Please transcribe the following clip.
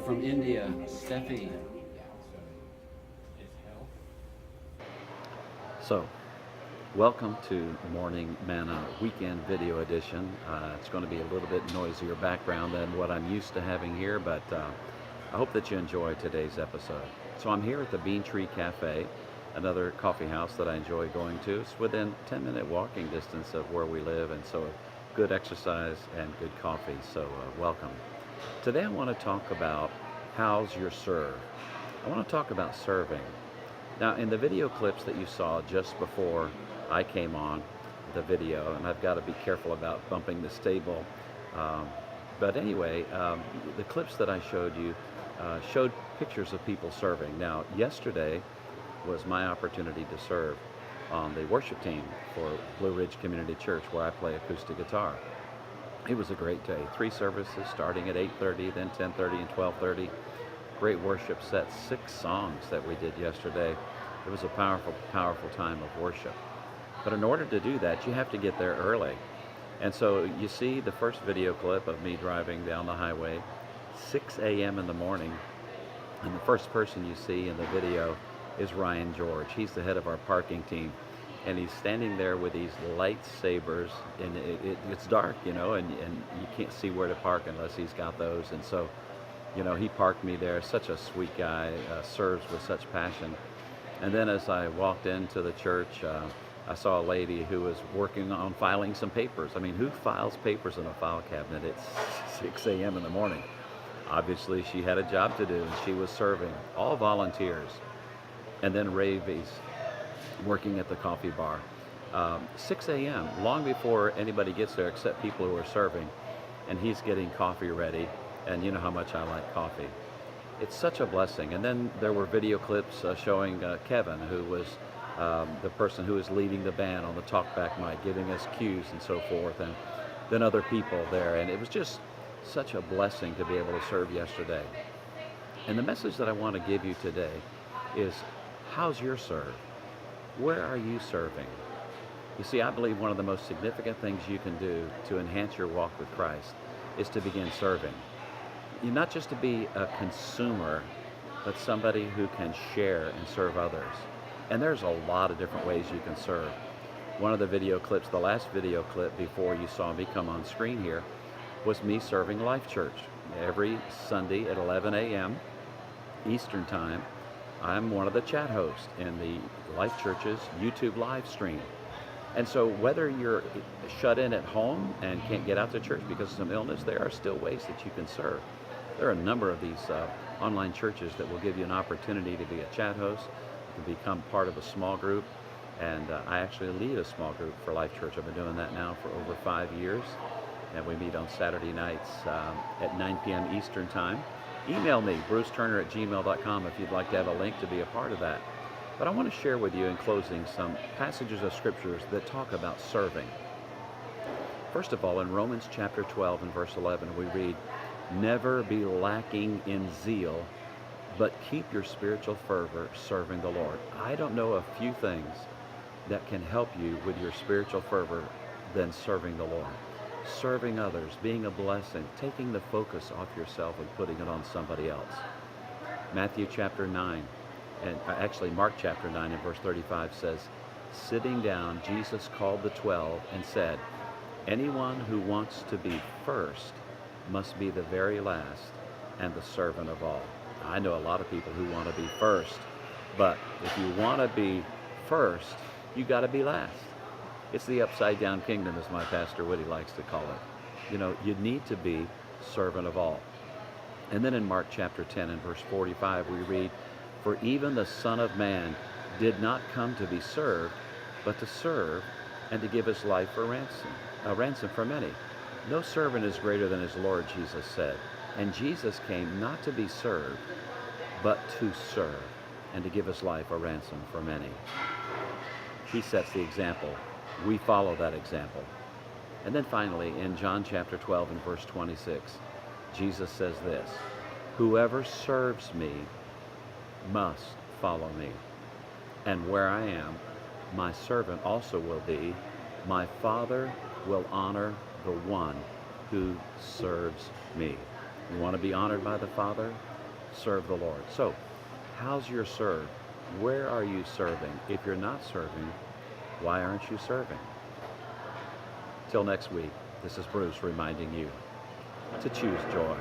from India, Steffi. So, welcome to Morning Manna Weekend Video Edition. It's going to be a little bit noisier background than what I'm used to having here, but I hope that you enjoy today's episode. So I'm here at the Bean Tree Cafe, another coffee house that I enjoy going to. It's within 10-minute walking distance of where we live, and so good exercise and good coffee, so welcome. Today I want to talk about how's your serve. I want to talk about serving. Now, in the video clips that you saw just before I came on the video, and I've got to be careful about bumping this table, but anyway, the clips that I showed you showed pictures of people serving. Now, yesterday was my opportunity to serve on the worship team for Blue Ridge Community Church, where I play acoustic guitar. It was a great day. 3 services starting at 8:30, then 10:30 and 12:30. Great worship set, 6 songs that we did yesterday. It was a powerful, powerful time of worship. But in order to do that, you have to get there early. And so you see the first video clip of me driving down the highway, 6 a.m. in the morning. And the first person you see in the video is Ryan George. He's the head of our parking team. And he's standing there with these lightsabers, and it's dark, and you can't see where to park unless he's got those. And so he parked me there. Such a sweet guy, serves with such passion. And then as I walked into the church, I saw a lady who was working on filing some papers. I mean, who files papers in a file cabinet at 6 a.m. in the morning? Obviously, she had a job to do, and she was serving. All volunteers. And then Ravi's working at the coffee bar. 6 a.m., long before anybody gets there except people who are serving. And he's getting coffee ready. And you know how much I like coffee. It's such a blessing. And then there were video clips showing Kevin, who was the person who was leading the band on the talkback mic, giving us cues and so forth, and then other people there. And it was just such a blessing to be able to serve yesterday. And the message that I want to give you today is, how's your serve? Where are you serving? You see, I believe one of the most significant things you can do to enhance your walk with Christ is to begin serving. You're not just to be a consumer, but somebody who can share and serve others. And there's a lot of different ways you can serve. One of the video clips, the last video clip before you saw me come on screen here, was me serving Life Church. Every Sunday at 11 a.m. Eastern Time, I'm one of the chat hosts in the Life Church's YouTube live stream. And so whether you're shut in at home and can't get out to church because of some illness, there are still ways that you can serve. There are a number of these online churches that will give you an opportunity to be a chat host, to become part of a small group. And I actually lead a small group for Life Church. I've been doing that now for over 5 years. And we meet on Saturday nights at 9 p.m. Eastern Time. Email me, bruceturner@gmail.com, if you'd like to have a link to be a part of that. But I want to share with you in closing some passages of scriptures that talk about serving. First of all, in Romans chapter 12 and verse 11, we read, "Never be lacking in zeal, but keep your spiritual fervor serving the Lord." I don't know a few things that can help you with your spiritual fervor than serving the Lord. Serving others, being a blessing, taking the focus off yourself and putting it on somebody else. Matthew chapter 9, and actually Mark chapter 9 and verse 35 says, "Sitting down, Jesus called the 12 and said, 'Anyone who wants to be first must be the very last and the servant of all.'" I know a lot of people who want to be first, but if you want to be first, you got to be last. It's the upside down kingdom, as my pastor Woody likes to call it. You need to be servant of all. And then in Mark chapter 10 and verse 45, we read, "For even the Son of Man did not come to be served, but to serve and to give his life for a ransom for many. No servant is greater than his Lord," Jesus said. And Jesus came not to be served, but to serve and to give his life a ransom for many. He sets the example. We follow that example. And then finally, in John chapter 12 and verse 26, Jesus says this, "Whoever serves me must follow me. And where I am, my servant also will be. My Father will honor the one who serves me." You want to be honored by the Father? serve the Lord. So, how's your serve? Where are you serving? If you're not serving, why aren't you serving? Till next week, this is Bruce reminding you to choose joy.